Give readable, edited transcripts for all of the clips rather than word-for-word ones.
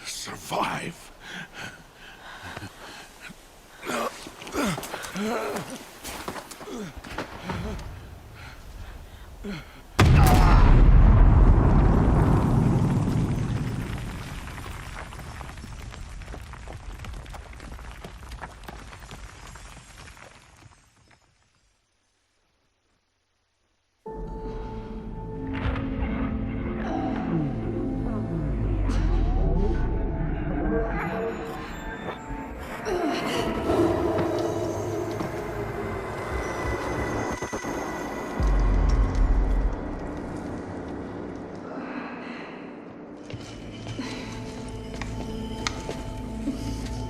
Survive.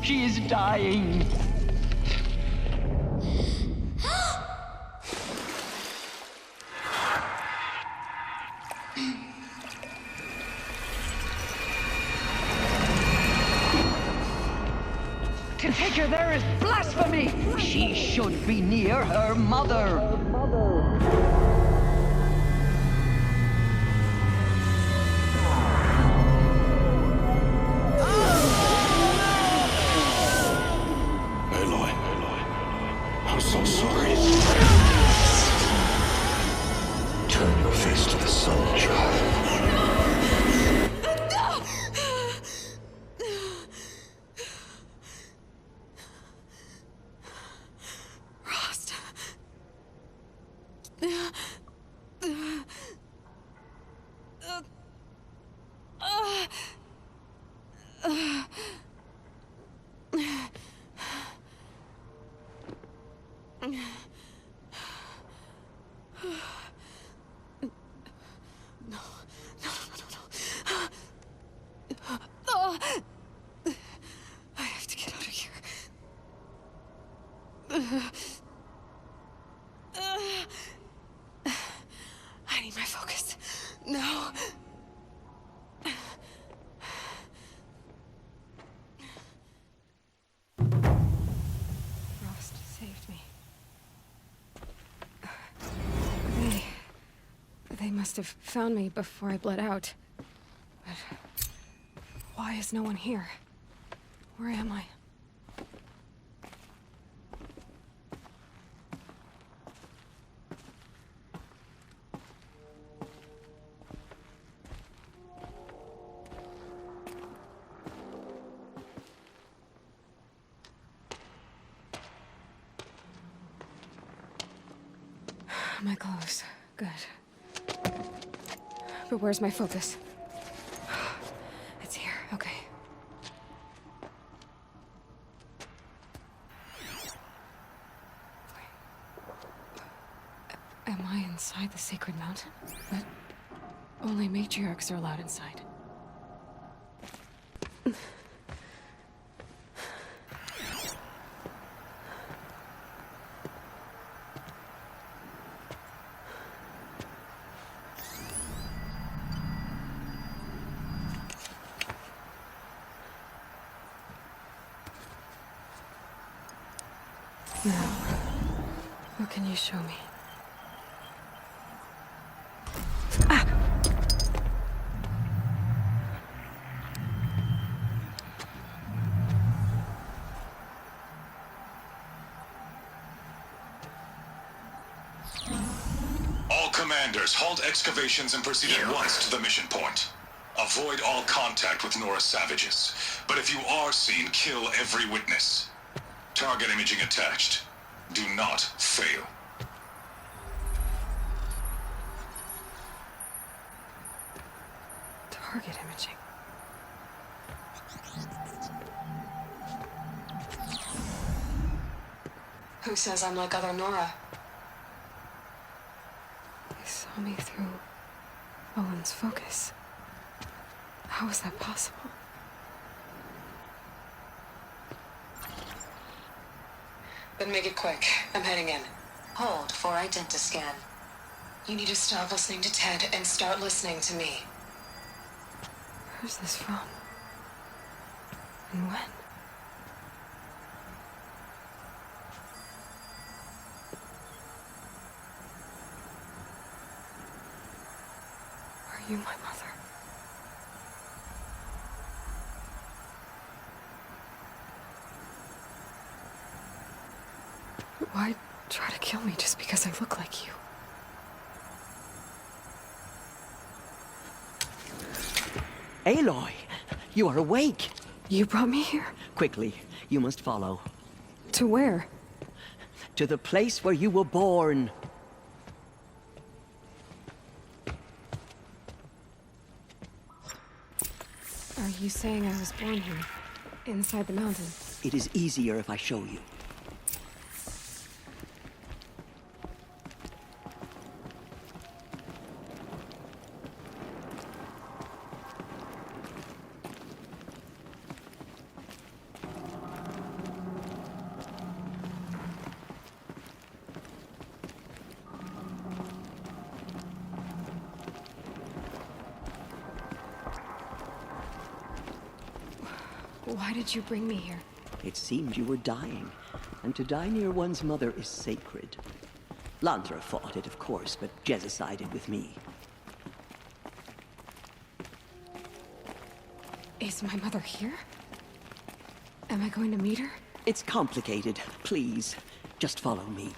She is dying. To take her there is blasphemy. She should be near her mother. Aloy, I'm so sorry. Turn your face to the sun, child. I have to get out of here. I need my focus. No. Frost saved me. They must have found me before I bled out. But why is no one here? Where am I? My clothes. Good. But where's my focus? It's here. Okay. Am I inside the sacred mountain? But only matriarchs are allowed inside. Now, what can you show me? Ah! All commanders, halt excavations and proceed at once to the mission point. Avoid all contact with Nora savages. But if you are seen, kill every witness. Target imaging attached. Do not fail. Target imaging. Who says I'm like other Nora? They saw me through Owen's focus. How is that possible? Then make it quick. I'm heading in. Hold for identiscan. You need to stop listening to Ted and start listening to me. Where's this from? And when? Are you my mother? Why try to kill me just because I look like you? Aloy, you are awake. You brought me here? Quickly, you must follow. To where? To the place where you were born. Are you saying I was born here? Inside the mountain? It is easier if I show you. Why did you bring me here? It seemed you were dying, and to die near one's mother is sacred. Lantra fought it, of course, but Jezza sided with me. Is my mother here? Am I going to meet her? It's complicated. Please, just follow me.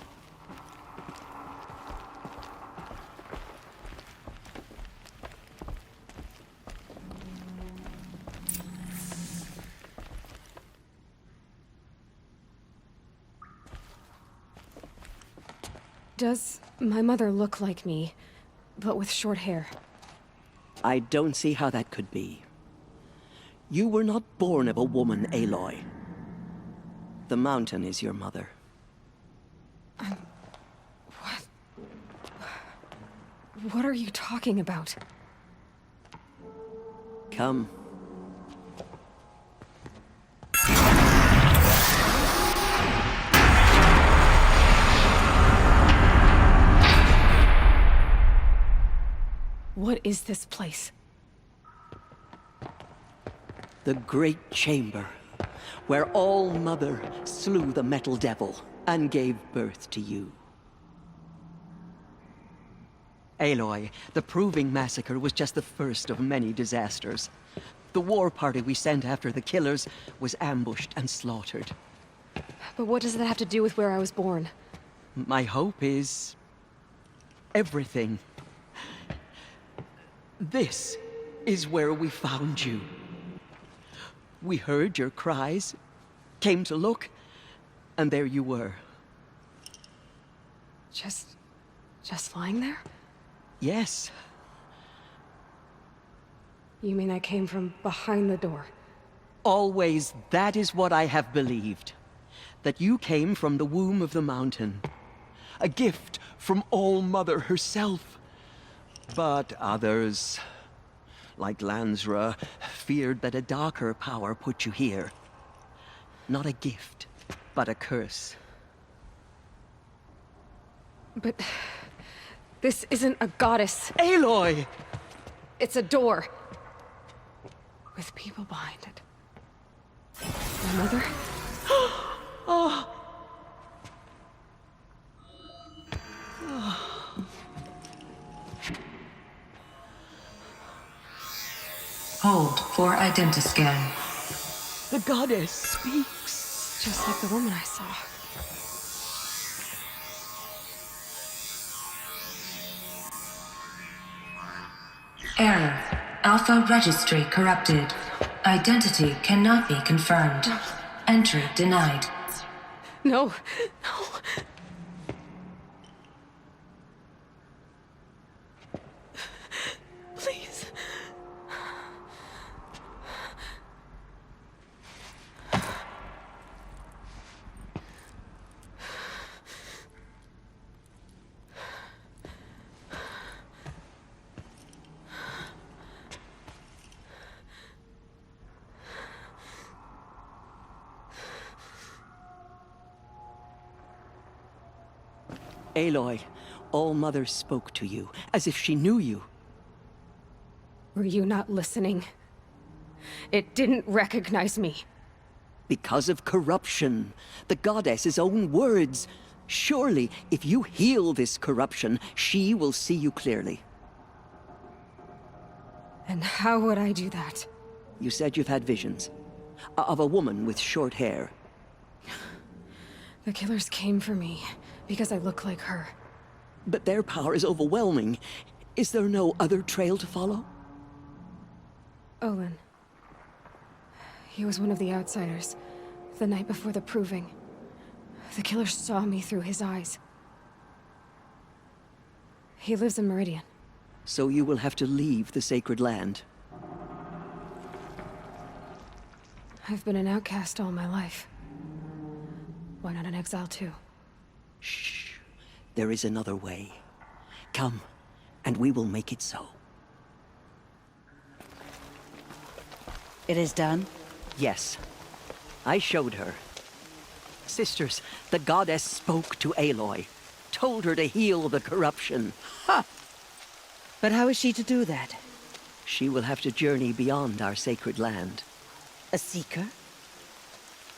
Does my mother look like me, but with short hair? I don't see how that could be. You were not born of a woman, Aloy. The mountain is your mother. What? What are you talking about? Come. What is this place? The great chamber, where All-Mother slew the metal devil and gave birth to you. Aloy, the Proving Massacre was just the first of many disasters. The war party we sent after the killers was ambushed and slaughtered. But what does that have to do with where I was born? My hope is everything. This is where we found you. We heard your cries, came to look, and there you were. Just lying there? Yes. You mean I came from behind the door? Always that is what I have believed. That you came from the womb of the mountain. A gift from All-Mother herself. But others, like Lansra, feared that a darker power put you here. Not a gift, but a curse. But this isn't a goddess. Aloy! It's a door. With people behind it. My mother? Hold for identiscan. The goddess speaks. Just like the woman I saw. Error. Alpha registry corrupted. Identity cannot be confirmed. Entry denied. No, no. Please. Aloy, All-Mother spoke to you, as if she knew you. Were you not listening? It didn't recognize me. Because of corruption. The goddess's own words. Surely, if you heal this corruption, she will see you clearly. And how would I do that? You said you've had visions. Of a woman with short hair. The killers came for me because I look like her. But their power is overwhelming. Is there no other trail to follow? Olin. He was one of the outsiders. The night before the proving. The killers saw me through his eyes. He lives in Meridian. So you will have to leave the sacred land. I've been an outcast all my life. Why not an exile too? Shh. There is another way. Come, and we will make it so. It is done? Yes. I showed her. Sisters, the goddess spoke to Aloy. Told her to heal the corruption. Ha! But how is she to do that? She will have to journey beyond our sacred land. A seeker?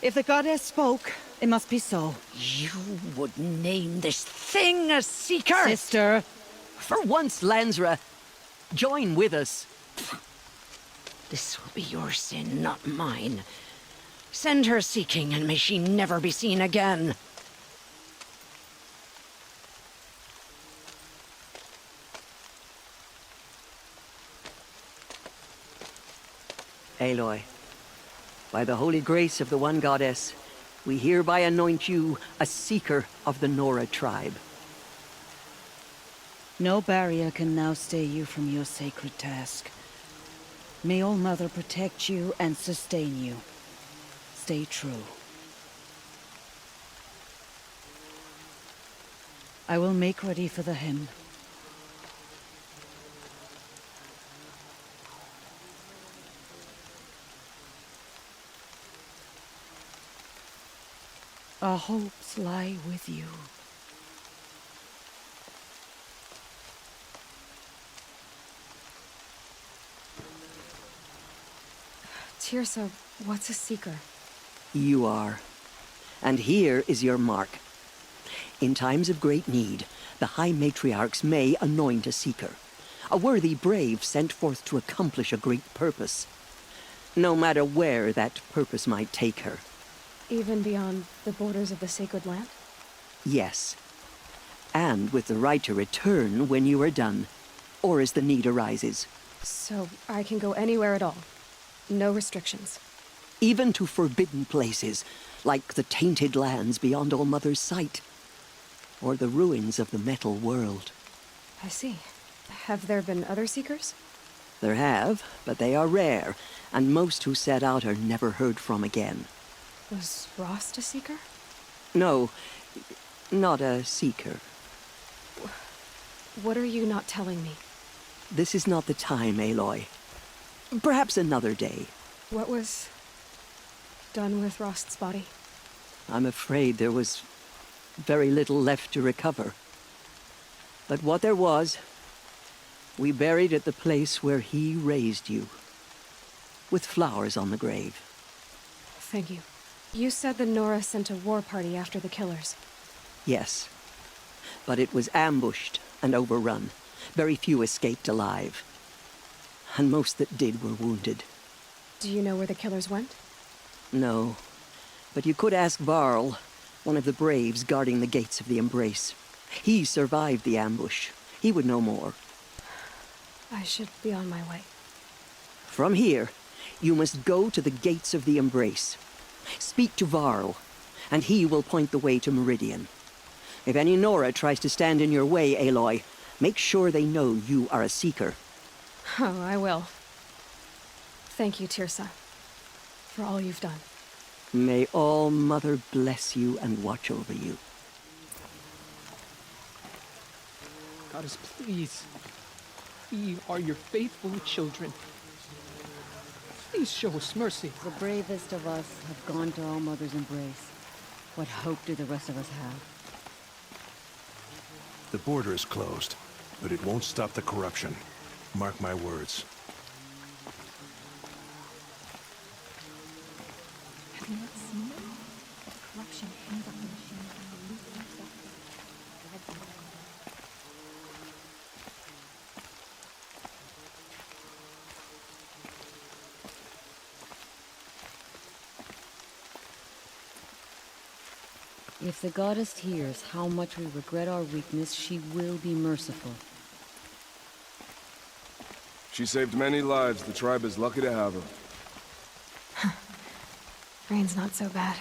If the goddess spoke, it must be so. You would name this thing a seeker? Sister! For once, Lansra, join with us. This will be your sin, not mine. Send her seeking, and may she never be seen again. Aloy, by the holy grace of the one goddess, we hereby anoint you a seeker of the Nora tribe. No barrier can now stay you from your sacred task. May All Mother protect you and sustain you. Stay true. I will make ready for the hymn. Our hopes lie with you. Tirsa, what's a seeker? You are. And here is your mark. In times of great need, the High Matriarchs may anoint a seeker. A worthy brave sent forth to accomplish a great purpose. No matter where that purpose might take her. Even beyond the borders of the sacred land? Yes. And with the right to return when you are done, or as the need arises. So I can go anywhere at all? No restrictions? Even to forbidden places, like the tainted lands beyond All Mother's sight. Or the ruins of the metal world. I see. Have there been other seekers? There have, but they are rare, and most who set out are never heard from again. Was Rost a seeker? No, not a seeker. What are you not telling me? This is not the time, Aloy. Perhaps another day. What was done with Rost's body? I'm afraid there was very little left to recover. But what there was, we buried at the place where he raised you. With flowers on the grave. Thank you. You said the Nora sent a war party after the killers. Yes. But it was ambushed and overrun. Very few escaped alive. And most that did were wounded. Do you know where the killers went? No. But you could ask Varl, one of the braves guarding the gates of the Embrace. He survived the ambush. He would know more. I should be on my way. From here, you must go to the gates of the Embrace. Speak to Varl, and he will point the way to Meridian. If any Nora tries to stand in your way, Aloy, make sure they know you are a seeker. Oh, I will. Thank you, Tirsa, for all you've done. May All Mother bless you and watch over you. Goddess, please. We are your faithful children. Please show us mercy. The bravest of us have gone to All Mother's embrace. What hope do the rest of us have? The border is closed, but it won't stop the corruption. Mark my words. Have you not seen it? The corruption hangs up the machine. If the goddess hears how much we regret our weakness, she will be merciful. She saved many lives. The tribe is lucky to have her. Rain's not so bad.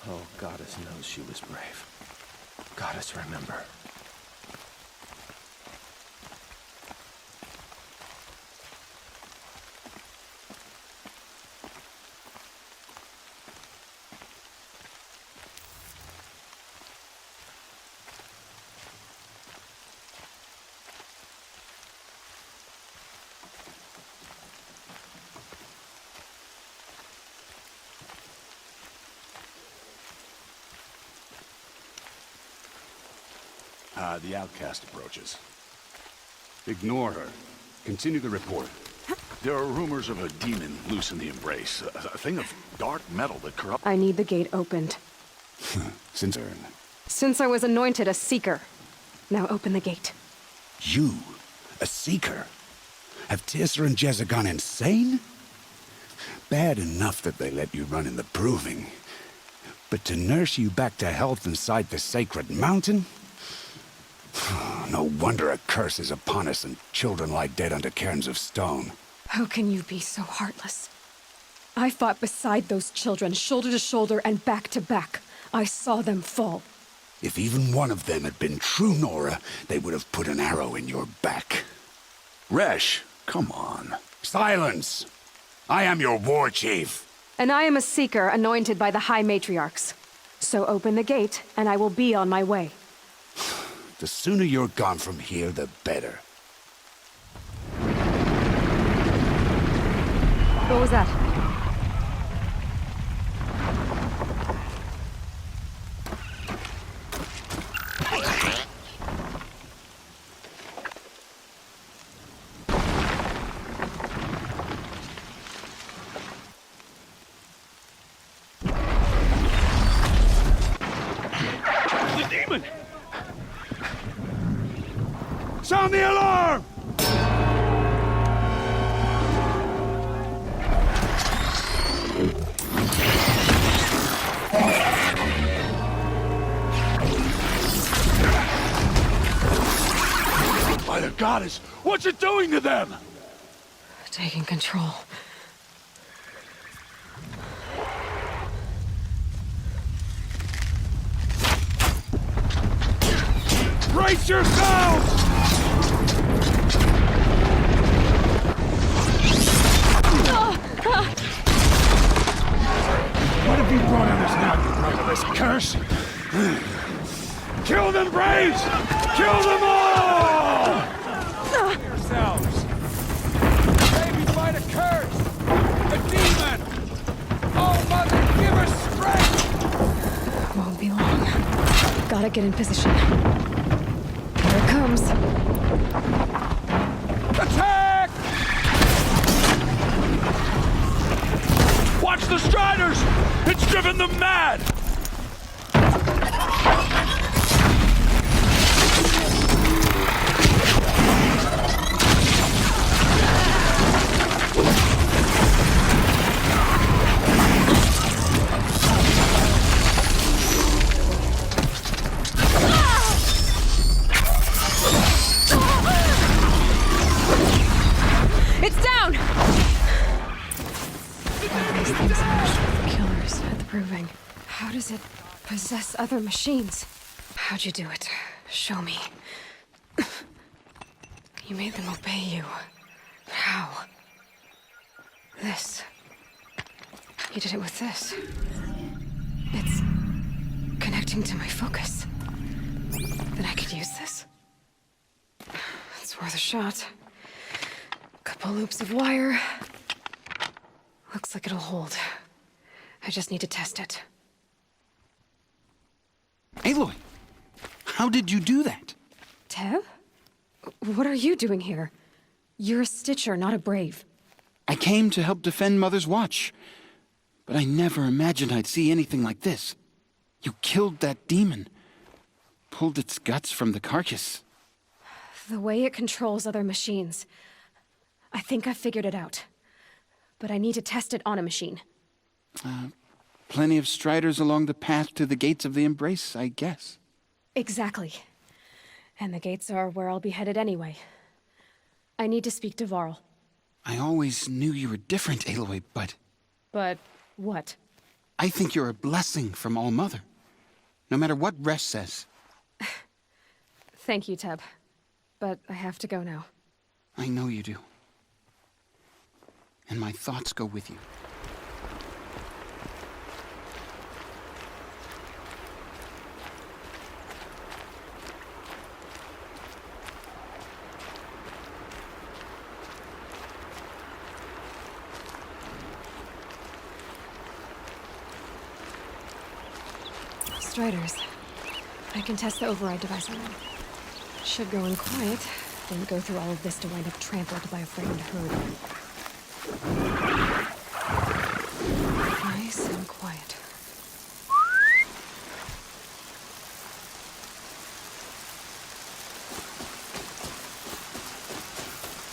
Oh, Goddess knows she was brave. Goddess, remember. The outcast approaches. Ignore her. Continue the report. There are rumors of a demon loose in the Embrace. A thing of dark metal that corrupts... I need the gate opened. Since I was anointed a Seeker. Now open the gate. You? A Seeker? Have Tissa and Jezza gone insane? Bad enough that they let you run in the Proving. But to nurse you back to health inside the Sacred Mountain? No wonder a curse is upon us and children lie dead under cairns of stone. How can you be so heartless? I fought beside those children, shoulder to shoulder and back to back. I saw them fall. If even one of them had been true Nora, they would have put an arrow in your back. Resh, come on. Silence! I am your war chief. And I am a Seeker anointed by the High Matriarchs. So open the gate, and I will be on my way. The sooner you're gone from here, the better. What was that? The demon! Sound the alarm! By the goddess, what's it doing to them? Taking control. Brace yourselves! What have you brought on us now, you murderous curse? Kill them, Braves! Kill them all! Yourselves! Maybe fight a curse! A demon! Oh, Mother, give her strength! Won't be long. Gotta get in position. Here it comes. Attack! Watch the Striders! It's driven them mad! It's down! These things are killers at the proving. How does it possess other machines? How'd you do it? Show me. You made them obey you. How? This. You did it with this. It's connecting to my focus. Then I could use this. It's worth a shot. Couple loops of wire. Looks like it'll hold. I just need to test it. Aloy, how did you do that? Tev? What are you doing here? You're a Stitcher, not a Brave. I came to help defend Mother's Watch, but I never imagined I'd see anything like this. You killed that demon, pulled its guts from the carcass. The way it controls other machines. I think I figured it out. But I need to test it on a machine. Plenty of Striders along the path to the gates of the Embrace, I guess. Exactly. And the gates are where I'll be headed anyway. I need to speak to Varl. I always knew you were different, Aloy, but... But what? I think you're a blessing from All-Mother. No matter what Resh says. Thank you, Teb. But I have to go now. I know you do. And my thoughts go with you. Striders. I can test the override device on them. Should go in quiet, then go through all of this to wind up trampled by a frightened herd. Nice and quiet.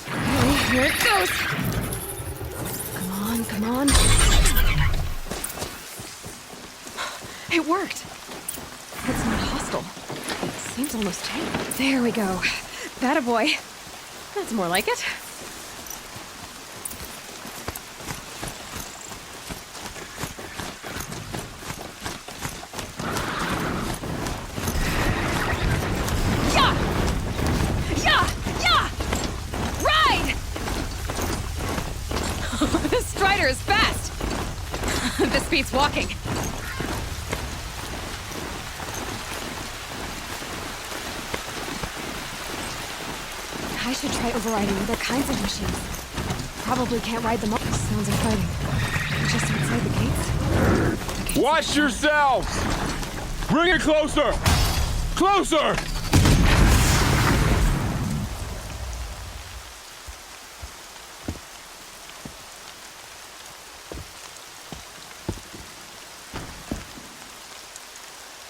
Okay, here it goes! Come on, come on. It worked! It's not hostile. It seems almost tame. There we go. That a boy. That's more like it. Yeah! Yeah! Yeah! Ride! This Strider is fast! This beats walking. I should try overriding other kinds of machines. Probably can't ride them all. Sounds exciting. Just outside the gates? Watch yourselves! Bring it closer! Closer!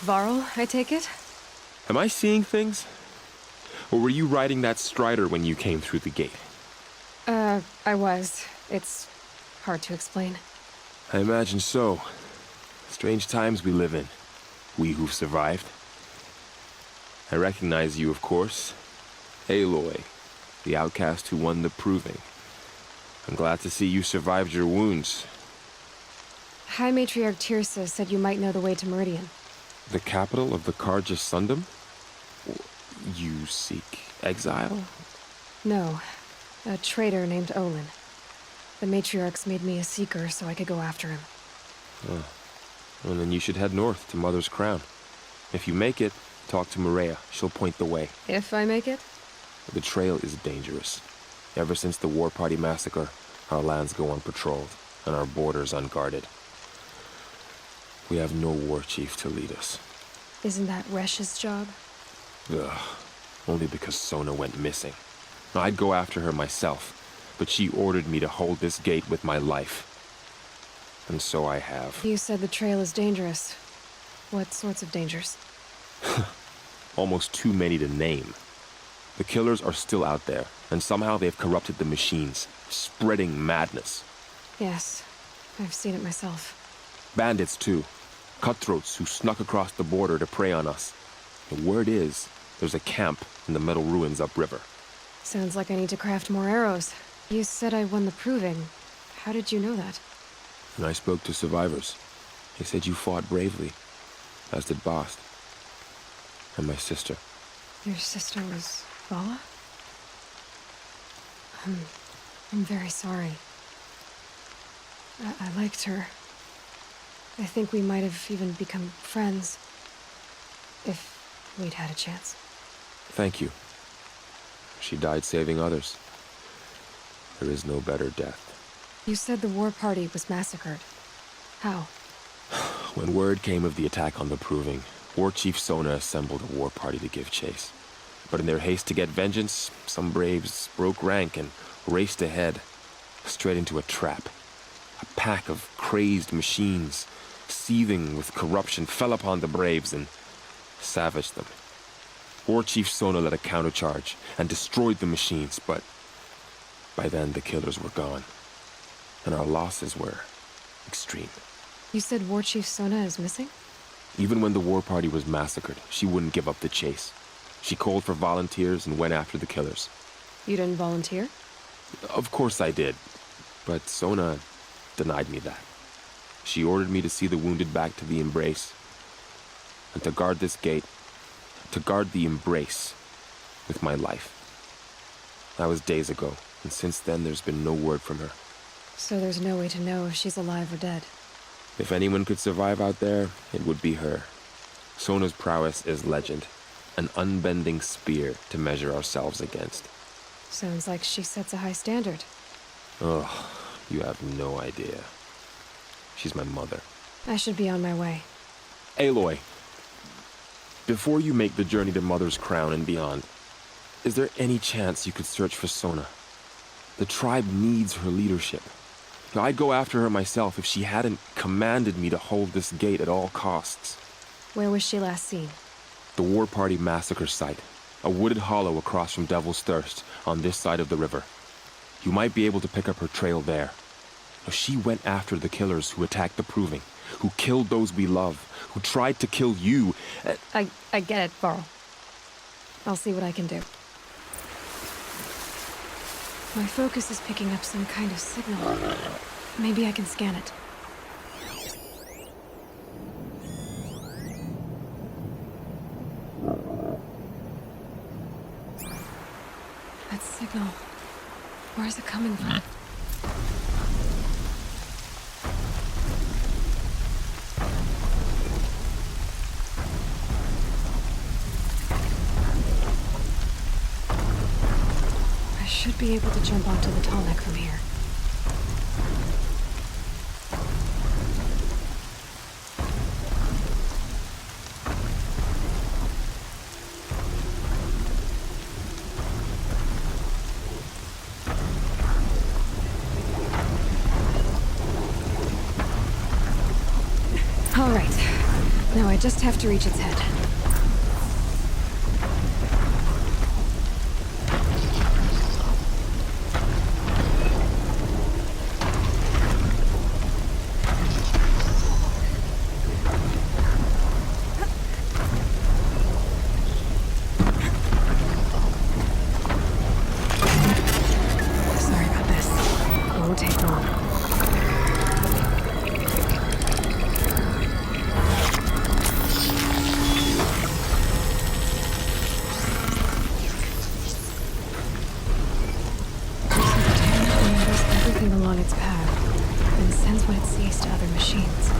Varl, I take it? Am I seeing things? Or were you riding that Strider when you came through the gate? I was. It's hard to explain. I imagine so. Strange times we live in. We who've survived. I recognize you, of course. Aloy, the outcast who won the proving. I'm glad to see you survived your wounds. High Matriarch Tirsa said you might know the way to Meridian. The capital of the Carja Sundom? You seek exile? No. A traitor named Olin. The Matriarchs made me a seeker so I could go after him. Oh. Well, then you should head north to Mother's Crown. If you make it, talk to Maria. She'll point the way. If I make it? The trail is dangerous. Ever since the War Party massacre, our lands go unpatrolled, and our borders unguarded. We have no war chief to lead us. Isn't that Resh's job? Ugh. Only because Sona went missing. I'd go after her myself, but she ordered me to hold this gate with my life. and so I have. You said the trail is dangerous. What sorts of dangers? Almost too many to name. The killers are still out there, and somehow they've corrupted the machines, spreading madness. Yes, I've seen it myself. Bandits, too. Cutthroats who snuck across the border to prey on us. The word is, there's a camp in the metal ruins upriver. Sounds like I need to craft more arrows. You said I won the proving. How did you know that? And I spoke to survivors. They said you fought bravely, as did Bast. And my sister. Your sister was Vala? I'm very sorry. I liked her. I think we might have even become friends. If we'd had a chance. Thank you. She died saving others. There is no better death. You said the war party was massacred. How? When word came of the attack on the Proving, War Chief Sona assembled a war party to give chase. But in their haste to get vengeance, some braves broke rank and raced ahead, straight into a trap. A pack of crazed machines, seething with corruption, fell upon the braves and savaged them. War Chief Sona led a countercharge and destroyed the machines, but by then the killers were gone, and our losses were extreme. You said War Chief Sona is missing? Even when the war party was massacred, she wouldn't give up the chase. She called for volunteers and went after the killers. You didn't volunteer? Of course I did, but Sona denied me that. She ordered me to see the wounded back to the Embrace, and to guard this gate, to guard the Embrace with my life. That was days ago, and since then there's been no word from her. So there's no way to know if she's alive or dead. If anyone could survive out there, it would be her. Sona's prowess is legend, an unbending spear to measure ourselves against. Sounds like she sets a high standard. Ugh, you have no idea. She's my mother. I should be on my way. Aloy, before you make the journey to Mother's Crown and beyond, is there any chance you could search for Sona? The tribe needs her leadership. I'd go after her myself if she hadn't commanded me to hold this gate at all costs. Where was she last seen? The war party massacre site. A wooded hollow across from Devil's Thirst, on this side of the river. You might be able to pick up her trail there. She went after the killers who attacked the Proving, who killed those we love, who tried to kill you. I get it, Varl. I'll see what I can do. My focus is picking up some kind of signal. Maybe I can scan it. That signal. Where is it coming from? I should be able to jump onto the tall neck from here. All right. Now I just have to reach its head. Sorry about this. It won't take long. Everything along its path, and sends what it sees to other machines.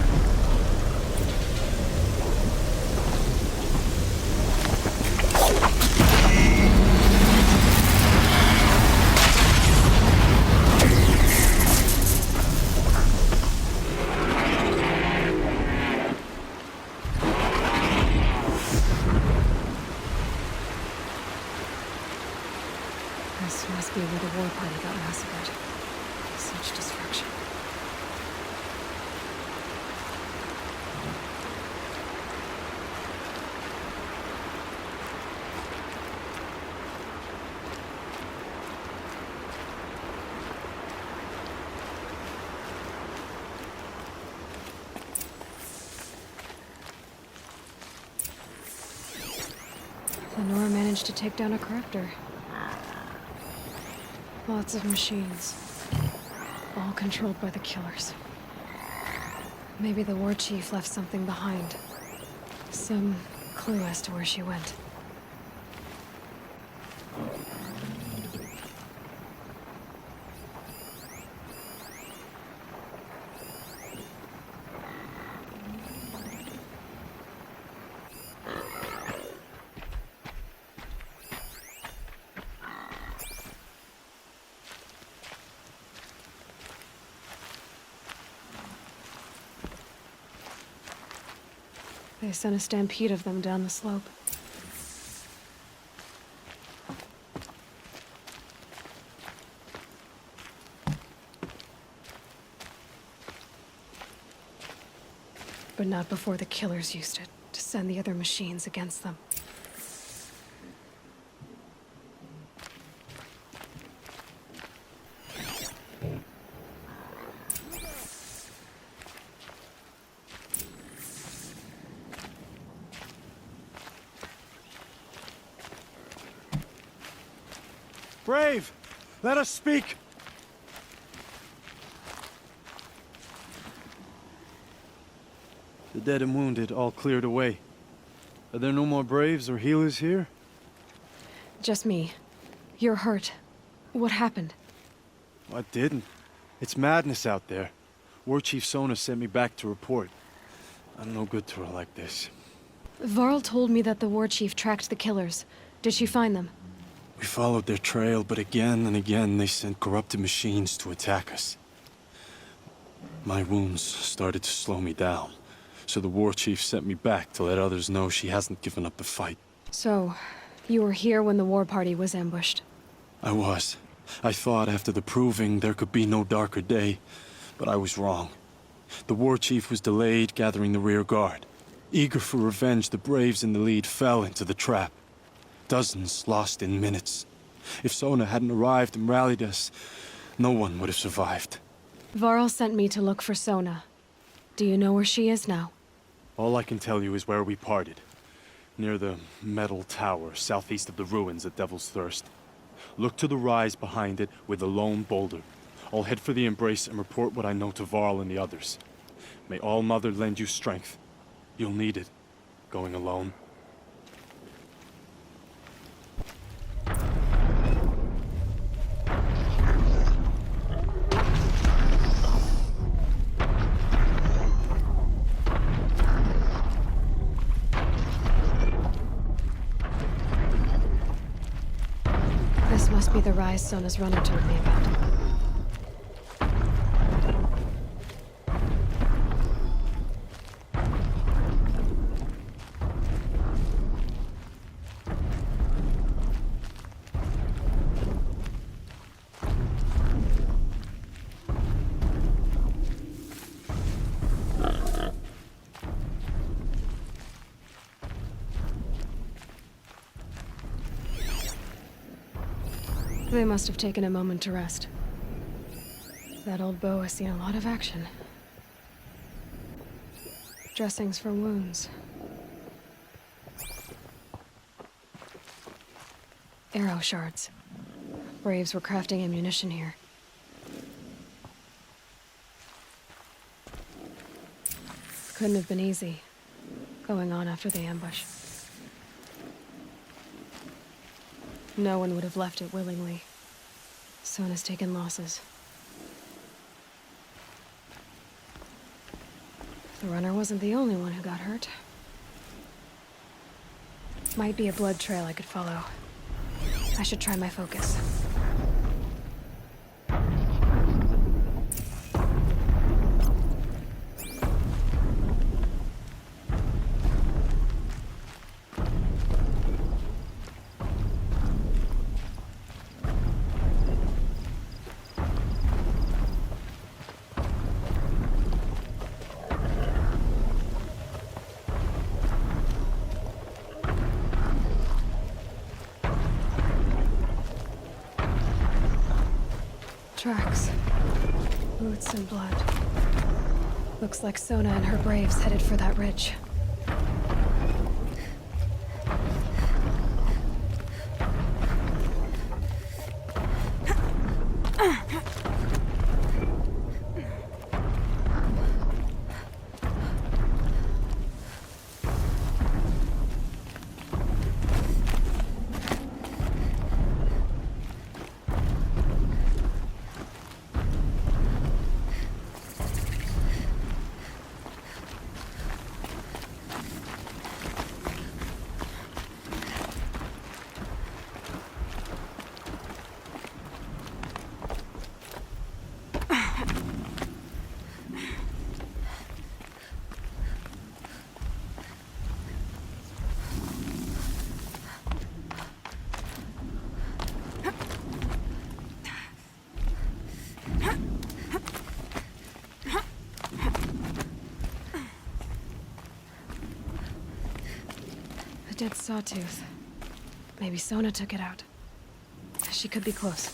This must be where the war party got massacred. Such destruction. Ignore managed to take down a crafter. Lots of machines. All controlled by the killers. Maybe the war chief left something behind. Some clue as to where she went. They sent a stampede of them down the slope. But not before the killers used it to send the other machines against them. Brave! Let us speak! The dead and wounded all cleared away. Are there no more braves or healers here? Just me. You're hurt. What happened? I didn't. It's madness out there. War Chief Sona sent me back to report. I'm no good to her like this. Varl told me that the war chief tracked the killers. Did she find them? We followed their trail, but again and again they sent corrupted machines to attack us. My wounds started to slow me down, so the war chief sent me back to let others know she hasn't given up the fight. So, you were here when the war party was ambushed? I was. I thought after the proving there could be no darker day, but I was wrong. The war chief was delayed gathering the rear guard. Eager for revenge, the braves in the lead fell into the trap. Dozens lost in minutes. If Sona hadn't arrived and rallied us, no one would have survived. Varl sent me to look for Sona. Do you know where she is now? All I can tell you is where we parted. Near the metal tower, southeast of the ruins at Devil's Thirst. Look to the rise behind it with a lone boulder. I'll head for the embrace and report what I know to Varl and the others. May All Mother lend you strength. You'll need it, going alone. This must be the rise Sona's runner told me about. They must have taken a moment to rest. That old bow has seen a lot of action. Dressings for wounds. Arrow shards. Braves were crafting ammunition here. Couldn't have been easy, going on after the ambush. No one would have left it willingly. Sona's taken losses. The runner wasn't the only one who got hurt. Might be a blood trail I could follow. I should try my focus. Tracks. Boots and blood. Looks like Sona and her braves headed for that ridge. A dead sawtooth. Maybe Sona took it out. She could be close.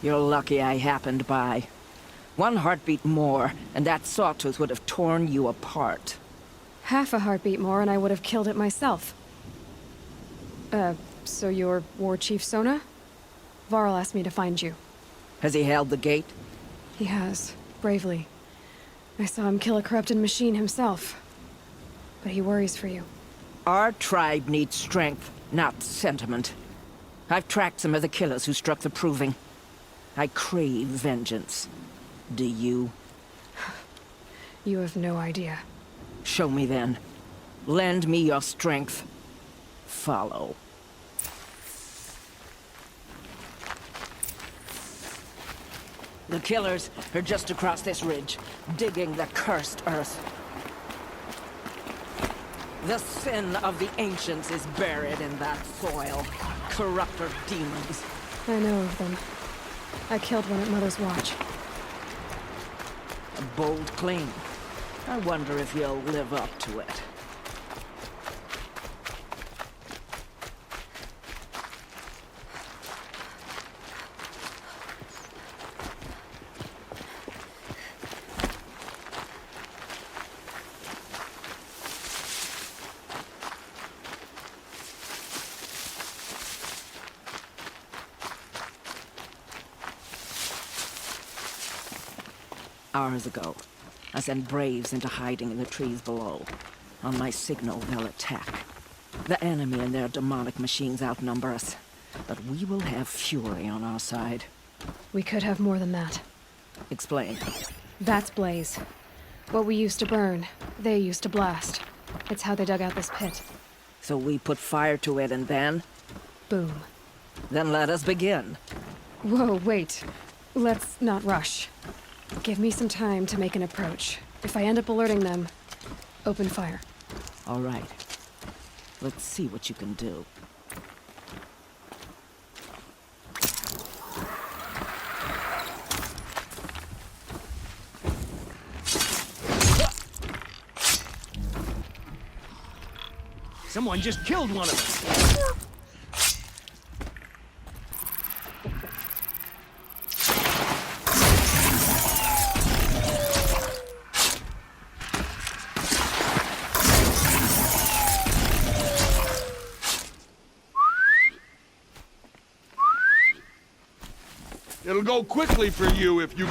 You're lucky I happened by. One heartbeat more, and that sawtooth would have torn you apart. Half a heartbeat more and I would have killed it myself. So you're War Chief Sona? Varl asked me to find you. Has he held the gate? He has, bravely. I saw him kill a corrupted machine himself. But he worries for you. Our tribe needs strength, not sentiment. I've tracked some of the killers who struck the Proving. I crave vengeance. Do you? You have no idea. Show me then. Lend me your strength. Follow. The killers are just across this ridge, digging the cursed earth. The sin of the ancients is buried in that soil. Corrupter demons. I know of them. I killed one at Mother's Watch. A bold claim. I wonder if you'll live up to it. Hours ago, I sent Braves into hiding in the trees below. On my signal, they'll attack. The enemy and their demonic machines outnumber us, but we will have fury on our side. We could have more than that. Explain. That's Blaze. What we used to burn, they used to blast. It's how they dug out this pit. So we put fire to it and then? Boom. Then let us begin. Whoa, wait. Let's not rush. Give me some time to make an approach. If I end up alerting them, open fire. All right. Let's see what you can do. Someone just killed one of us. It'll go quickly for you if you...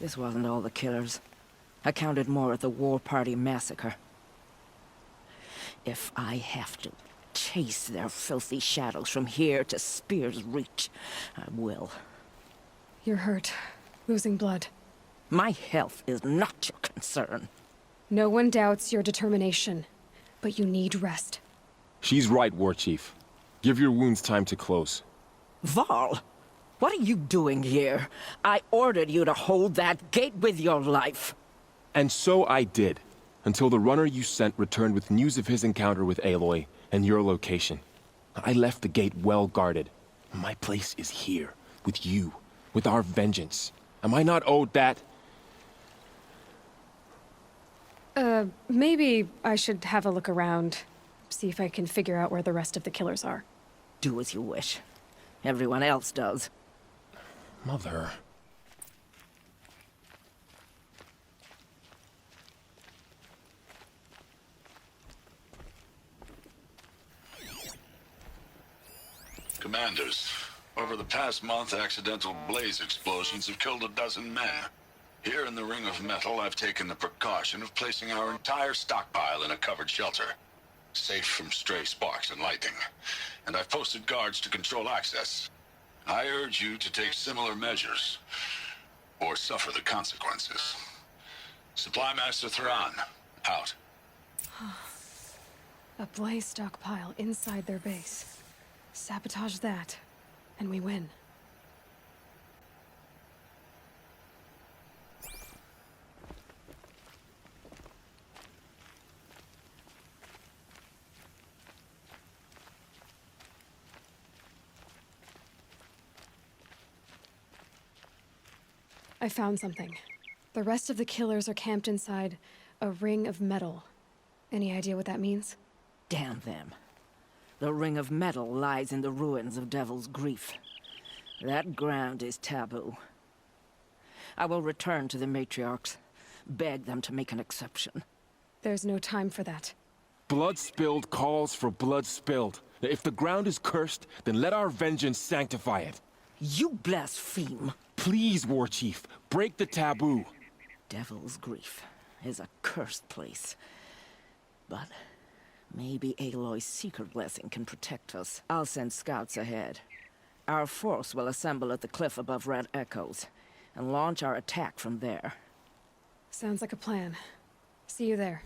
This wasn't all the killers. I counted more at the War Party massacre. If I have to chase their filthy shadows from here to Spear's Reach, I will. You're hurt. Losing blood. My health is not your concern. No one doubts your determination, but you need rest. She's right, War Chief. Give your wounds time to close. Varl, what are you doing here? I ordered you to hold that gate with your life. And so I did, until the runner you sent returned with news of his encounter with Aloy and your location. I left the gate well guarded. My place is here, with you, with our vengeance. Am I not owed that? Maybe I should have a look around. See if I can figure out where the rest of the killers are. Do as you wish. Everyone else does. Mother... Commanders, over the past month, accidental blaze explosions have killed 12 men. Here in the Ring of Metal, I've taken the precaution of placing our entire stockpile in a covered shelter, safe from stray sparks and lightning. And I've posted guards to control access. I urge you to take similar measures, or suffer the consequences. Supply Master Thran, out. A blaze stockpile inside their base. Sabotage that, and we win. I found something. The rest of the killers are camped inside a ring of metal. Any idea what that means? Damn them. The Ring of Metal lies in the ruins of Devil's Grief. That ground is taboo. I will return to the matriarchs, beg them to make an exception. There's no time for that. Blood spilled calls for blood spilled. If the ground is cursed, then let our vengeance sanctify it. You blaspheme. Please, War Chief, break the taboo. Devil's Grief is a cursed place. But maybe Aloy's secret blessing can protect us. I'll send scouts ahead. Our force will assemble at the cliff above Red Echoes, and launch our attack from there. Sounds like a plan. See you there.